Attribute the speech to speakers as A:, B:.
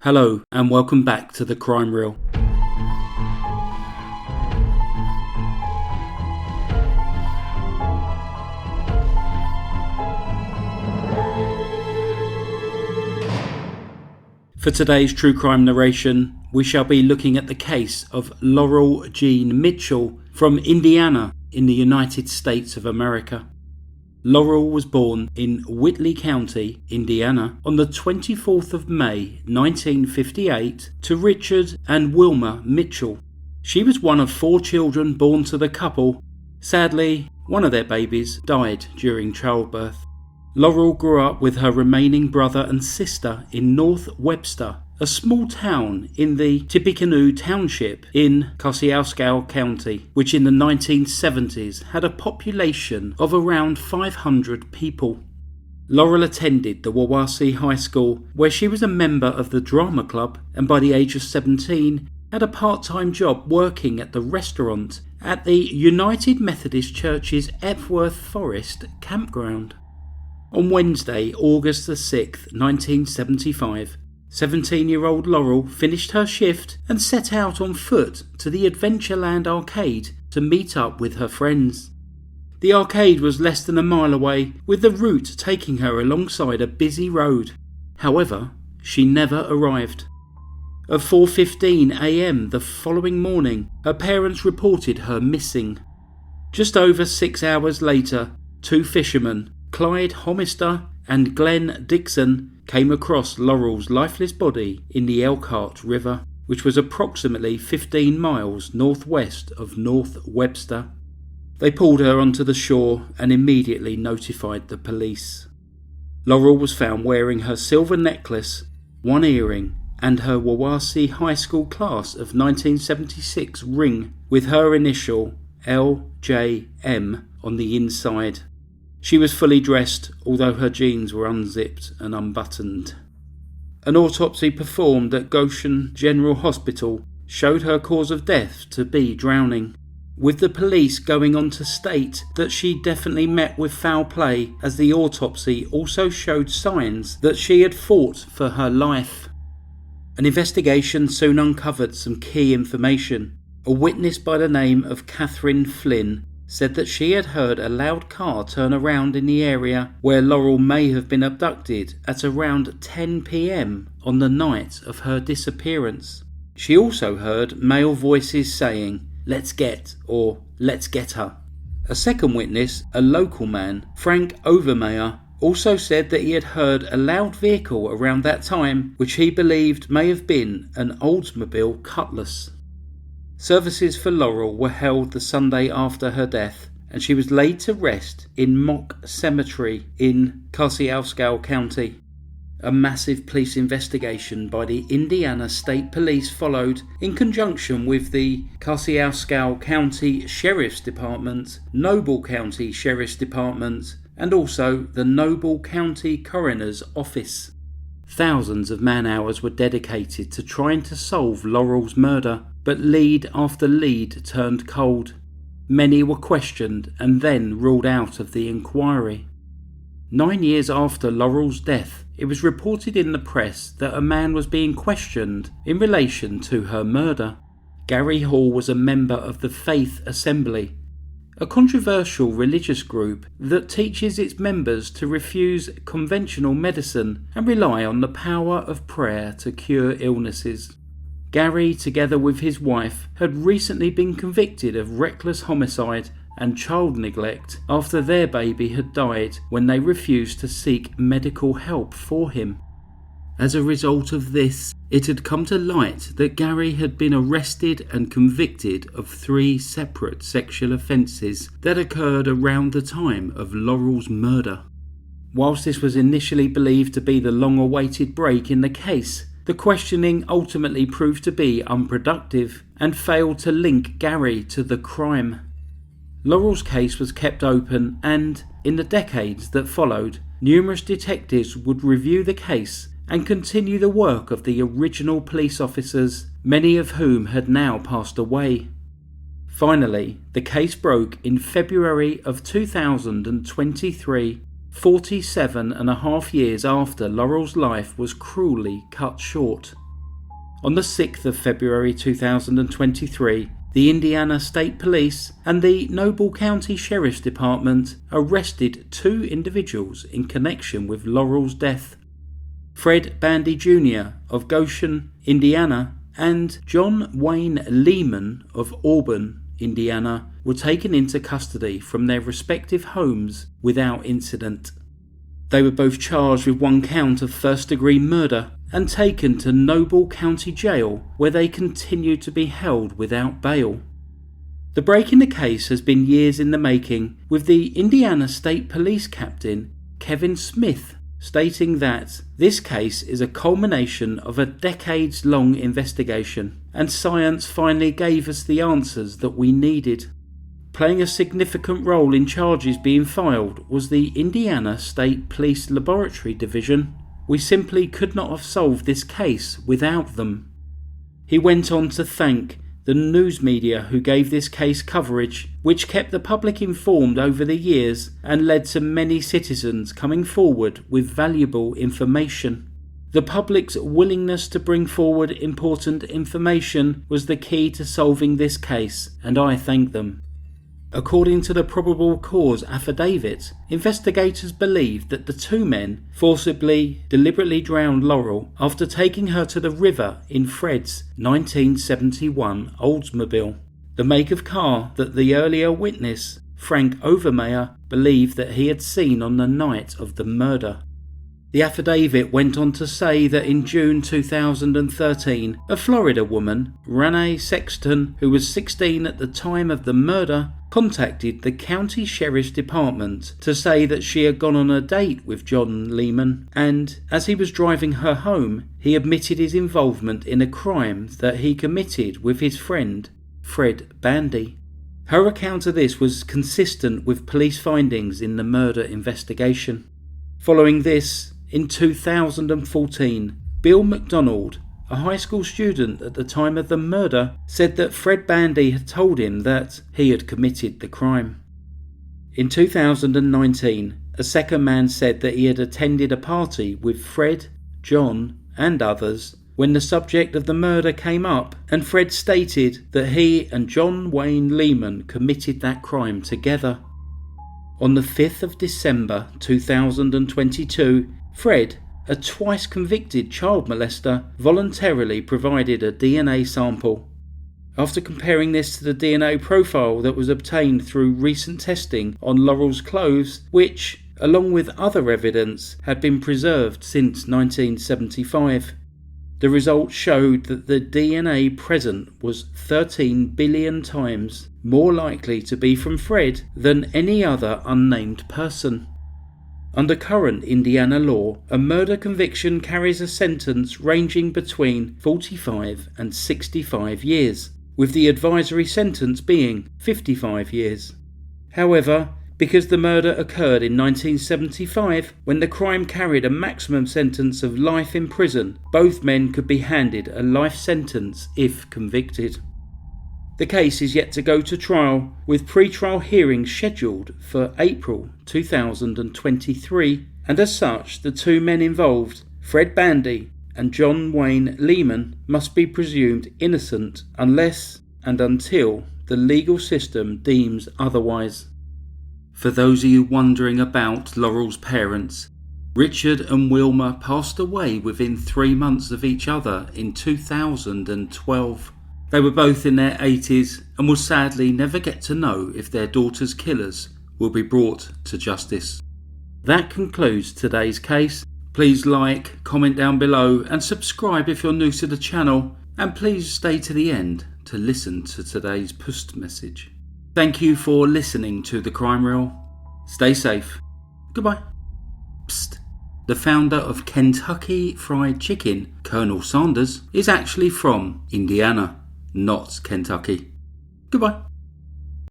A: Hello and welcome back to the Crime Reel. For today's true crime narration, we shall be looking at the case of Laurel Jean Mitchell from Indiana in the United States of America. Laurel was born in Whitley County, Indiana, on the 24th of May 1958 to Richard and Wilma Mitchell. She was one of 4 children born to the couple. Sadly, one of their babies died during childbirth. Laurel grew up with her remaining brother and sister in North Webster, a small town in the Tippecanoe Township in Kosciuszko County, which in the 1970s had a population of around 500 people. Laurel attended the Wawasee High School, where she was a member of the drama club, and by the age of 17 had a part-time job working at the restaurant at the United Methodist Church's Epworth Forest campground. On Wednesday, August the 6th, 1975, 17-year-old Laurel finished her shift and set out on foot to the Adventureland arcade to meet up with her friends. The arcade was less than a mile away, with the route taking her alongside a busy road. However, she never arrived. At 4:15 a.m. the following morning, her parents reported her missing. Just over 6 hours later, 2 fishermen, Clyde Homister and Glenn Dixon, came across Laurel's lifeless body in the Elkhart River, which was approximately 15 miles northwest of North Webster. They pulled her onto the shore and immediately notified the police. Laurel was found wearing her silver necklace, 1 earring, and her Wawasee High School class of 1976 ring with her initial LJM on the inside. She was fully dressed, although her jeans were unzipped and unbuttoned. An autopsy performed at Goshen General Hospital showed her cause of death to be drowning, with the police going on to state that she definitely met with foul play, as the autopsy also showed signs that she had fought for her life. An investigation soon uncovered some key information. A witness by the name of Catherine Flynn said that she had heard a loud car turn around in the area where Laurel may have been abducted at around 10 p.m. on the night of her disappearance. She also heard male voices saying, "Let's get," or "Let's get her." A second witness, a local man, Frank Overmeyer, also said that he had heard a loud vehicle around that time, which he believed may have been an Oldsmobile Cutlass. Services for Laurel were held the Sunday after her death, and she was laid to rest in Mock Cemetery in Kosciuszko County. A massive police investigation by the Indiana State Police followed, in conjunction with the Kosciuszko County Sheriff's Department, Noble County Sheriff's Department, and also the Noble County Coroner's Office. Thousands of man-hours were dedicated to trying to solve Laurel's murder, but lead after lead turned cold. Many were questioned and then ruled out of the inquiry. 9 years after Laurel's death, it was reported in the press that a man was being questioned in relation to her murder. Gary Hall was a member of the Faith Assembly, a controversial religious group that teaches its members to refuse conventional medicine and rely on the power of prayer to cure illnesses. Gary, together with his wife, had recently been convicted of reckless homicide and child neglect after their baby had died when they refused to seek medical help for him. As a result of this, it had come to light that Gary had been arrested and convicted of 3 separate sexual offences that occurred around the time of Laurel's murder. Whilst this was initially believed to be the long-awaited break in the case, the questioning ultimately proved to be unproductive and failed to link Gary to the crime. Laurel's case was kept open and, in the decades that followed, numerous detectives would review the case and continue the work of the original police officers, many of whom had now passed away. Finally, the case broke in February of 2023, 47 and a half years after Laurel's life was cruelly cut short. On the 6th of February 2023, the Indiana State Police and the Noble County Sheriff's Department arrested 2 individuals in connection with Laurel's death. Fred Bandy Jr. of Goshen, Indiana, and John Wayne Lehman of Auburn, Indiana, were taken into custody from their respective homes without incident. They were both charged with 1 count of first-degree murder and taken to Noble County Jail, where they continue to be held without bail. The break in the case has been years in the making, with the Indiana State Police Captain Kevin Smith stating that this case is a culmination of a decades-long investigation, and science finally gave us the answers that we needed. Playing a significant role in charges being filed was the Indiana State Police Laboratory Division. We simply could not have solved this case without them. He went on to thank the news media who gave this case coverage, which kept the public informed over the years and led to many citizens coming forward with valuable information. The public's willingness to bring forward important information was the key to solving this case, and I thank them. According to the probable cause affidavit, investigators believe that the 2 men forcibly, deliberately drowned Laurel after taking her to the river in Fred's 1971 Oldsmobile, the make of car that the earlier witness, Frank Overmeyer, believed that he had seen on the night of the murder. The affidavit went on to say that in June 2013, a Florida woman, Renee Sexton, who was 16 at the time of the murder, contacted the county sheriff's department to say that she had gone on a date with John Lehman, and as he was driving her home, he admitted his involvement in a crime that he committed with his friend, Fred Bandy. Her account of this was consistent with police findings in the murder investigation. Following this, in 2014, Bill McDonald, a high school student at the time of the murder, said that Fred Bandy had told him that he had committed the crime. In 2019, a second man said that he had attended a party with Fred, John, and others when the subject of the murder came up, and Fred stated that he and John Wayne Lehman committed that crime together. On the 5th of December 2022, Fred, a twice convicted child molester, voluntarily provided a DNA sample. After comparing this to the DNA profile that was obtained through recent testing on Laurel's clothes, which, along with other evidence, had been preserved since 1975, the results showed that the DNA present was 13 billion times more likely to be from Fred than any other unnamed person. Under current Indiana law, a murder conviction carries a sentence ranging between 45 and 65 years, with the advisory sentence being 55 years. However, because the murder occurred in 1975, when the crime carried a maximum sentence of life in prison, both men could be handed a life sentence if convicted. The case is yet to go to trial, with pre-trial hearings scheduled for April 2023, and as such, the 2 men involved, Fred Bandy and John Wayne Lehman, must be presumed innocent unless and until the legal system deems otherwise. For those of you wondering about Laurel's parents, Richard and Wilma passed away within 3 months of each other in 2012. They were both in their 80s and will sadly never get to know if their daughter's killers will be brought to justice. That concludes today's case. Please like, comment down below and subscribe if you're new to the channel, and please stay to the end to listen to today's post message. Thank you for listening to The Crime Reel. Stay safe. Goodbye. Psst. The founder of Kentucky Fried Chicken, Colonel Sanders, is actually from Indiana, not Kentucky. Goodbye.